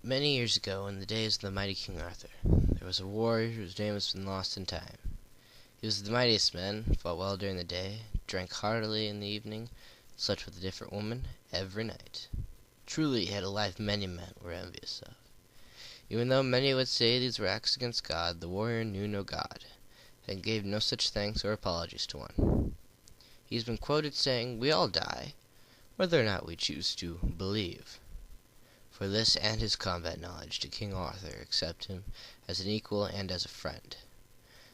Many years ago, in the days of the mighty King Arthur, there was a warrior whose name has been lost in time. He was the mightiest man, fought well during the day, drank heartily in the evening, slept with a different woman every night. Truly he had a life many men were envious of. Even though many would say these were acts against God, the warrior knew no God, and gave no such thanks or apologies to one. He's been quoted saying, "We all die, whether or not we choose to believe." For this and his combat knowledge did King Arthur accept him as an equal and as a friend.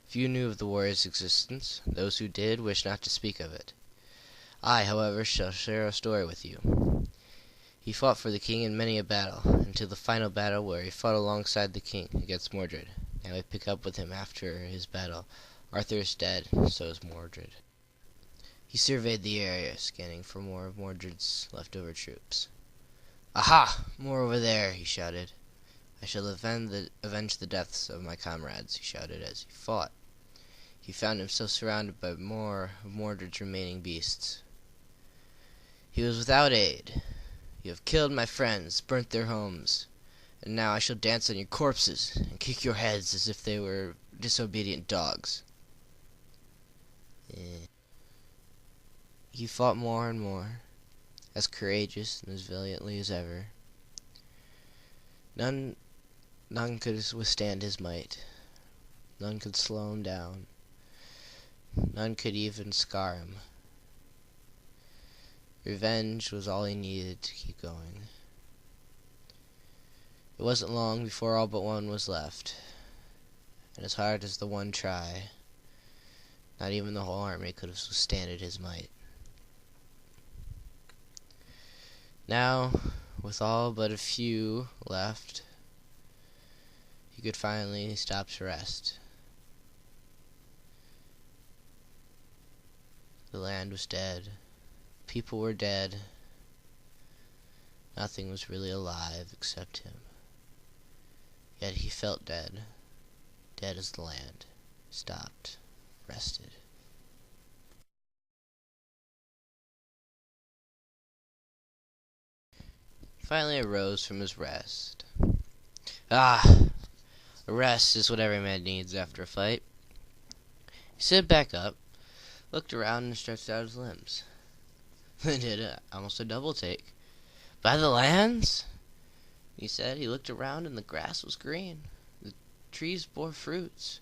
Few knew of the warrior's existence. Those who did wished not to speak of it. I, however, shall share a story with you. He fought for the king in many a battle, until the final battle where he fought alongside the king against Mordred. Now we pick up with him after his battle. Arthur is dead, so is Mordred. He surveyed the area, scanning for more of Mordred's leftover troops. "Aha! More over there!" he shouted. "I shall avenge the deaths of my comrades," he shouted as he fought. He found himself surrounded by more of Mordred's remaining beasts. He was without aid. "You have killed my friends, burnt their homes, and now I shall dance on your corpses and kick your heads as if they were disobedient dogs." He fought more and more, as courageous and as valiantly as ever. None could withstand his might. None could slow him down. None could even scar him. Revenge was all he needed to keep going. It wasn't long before all but one was left, and as hard as the one try, not even the whole army could have withstanded his might. Now, with all but a few left, he could finally stop to rest. The land was dead. People were dead. Nothing was really alive except him. Yet he felt dead. Dead as the land. Stopped. Rested. He finally arose from his rest. A rest is what every man needs after a fight. He stood back up, looked around, and stretched out his limbs. Then did almost a double take. "By the lands," he said. He looked around, and the grass was green. The trees bore fruits.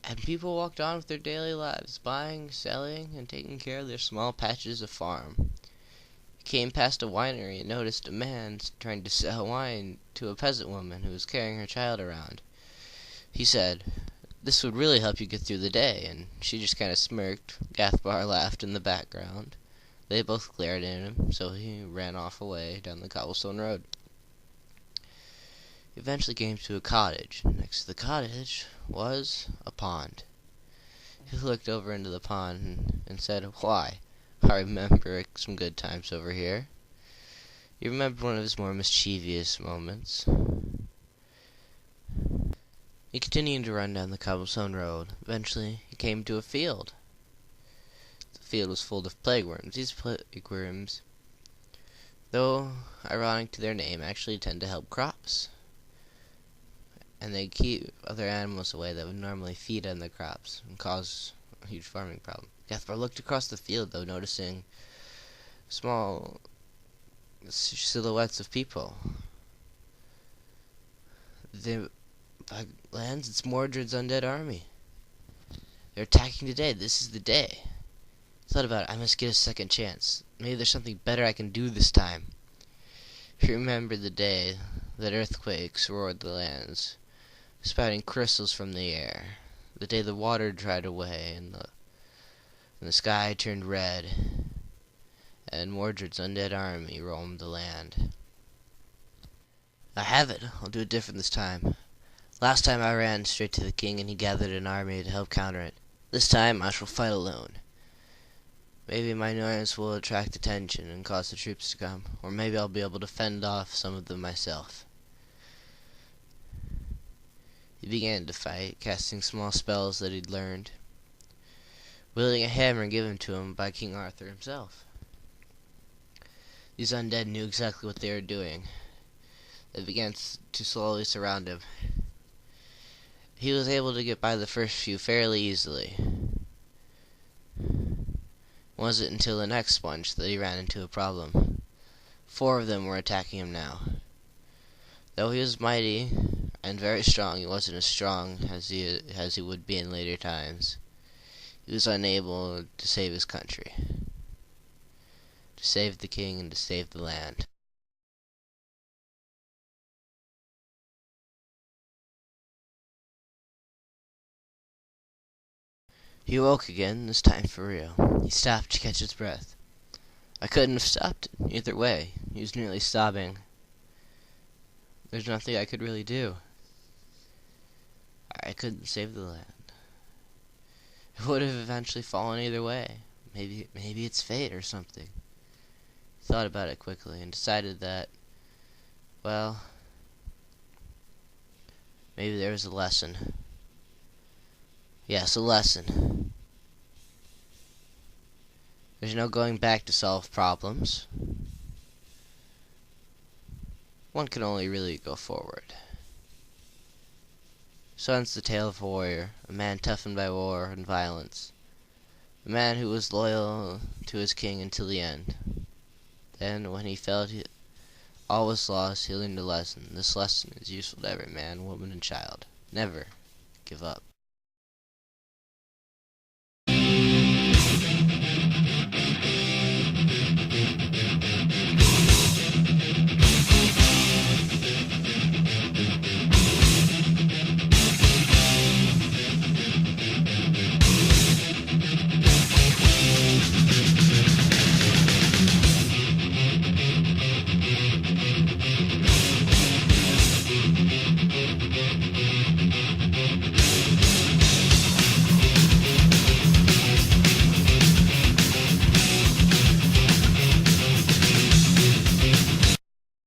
And people walked on with their daily lives, buying, selling, and taking care of their small patches of farm. He came past a winery and noticed a man trying to sell wine to a peasant woman who was carrying her child around. He said, "This would really help you get through the day," and she just kind of smirked. Gathbar laughed in the background. They both glared at him, so he ran off away down the cobblestone road. He eventually came to a cottage. Next to the cottage was a pond. He looked over into the pond and said, "Why, I remember some good times over here." He remembered one of his more mischievous moments. He continued to run down the cobblestone road. Eventually, he came to a field. The field was full of plagueworms. These plagueworms, though ironic to their name, actually tend to help crops. And they keep other animals away that would normally feed on the crops and cause a huge farming problem. Gathbar looked across the field, though, noticing small silhouettes of people. By lands, it's Mordred's undead army. They're attacking today. This is the day. He thought about it. I must get a second chance. Maybe there's something better I can do this time. He remembered the day that earthquakes roared the lands, spouting crystals from the air. The day the water dried away and the sky turned red, and Mordred's undead army roamed the land. "I have it. I'll do it different this time. Last time I ran straight to the king and he gathered an army to help counter it. This time I shall fight alone. Maybe my noise will attract attention and cause the troops to come, or maybe I'll be able to fend off some of them myself." He began to fight, casting small spells that he'd learned, wielding a hammer given to him by King Arthur himself. These undead knew exactly what they were doing. They began to slowly surround him. He was able to get by the first few fairly easily. Wasn't until the next sponge that he ran into a problem. 4 of them were attacking him now. Though he was mighty and very strong, he wasn't as strong as he would be in later times. He was unable to save his country, to save the king, and to save the land. He awoke again, this time for real. He stopped to catch his breath. I couldn't have stopped it either way. He was nearly sobbing. There's nothing I could really do. I couldn't save the land. It would have eventually fallen either way. Maybe it's fate or something. He thought about it quickly and decided that, well, maybe there was a lesson. Yes, a lesson. There's no going back to solve problems. One can only really go forward. So ends the tale of a warrior, a man toughened by war and violence. A man who was loyal to his king until the end. Then, when he felt all was lost, he learned a lesson. This lesson is useful to every man, woman, and child. Never give up.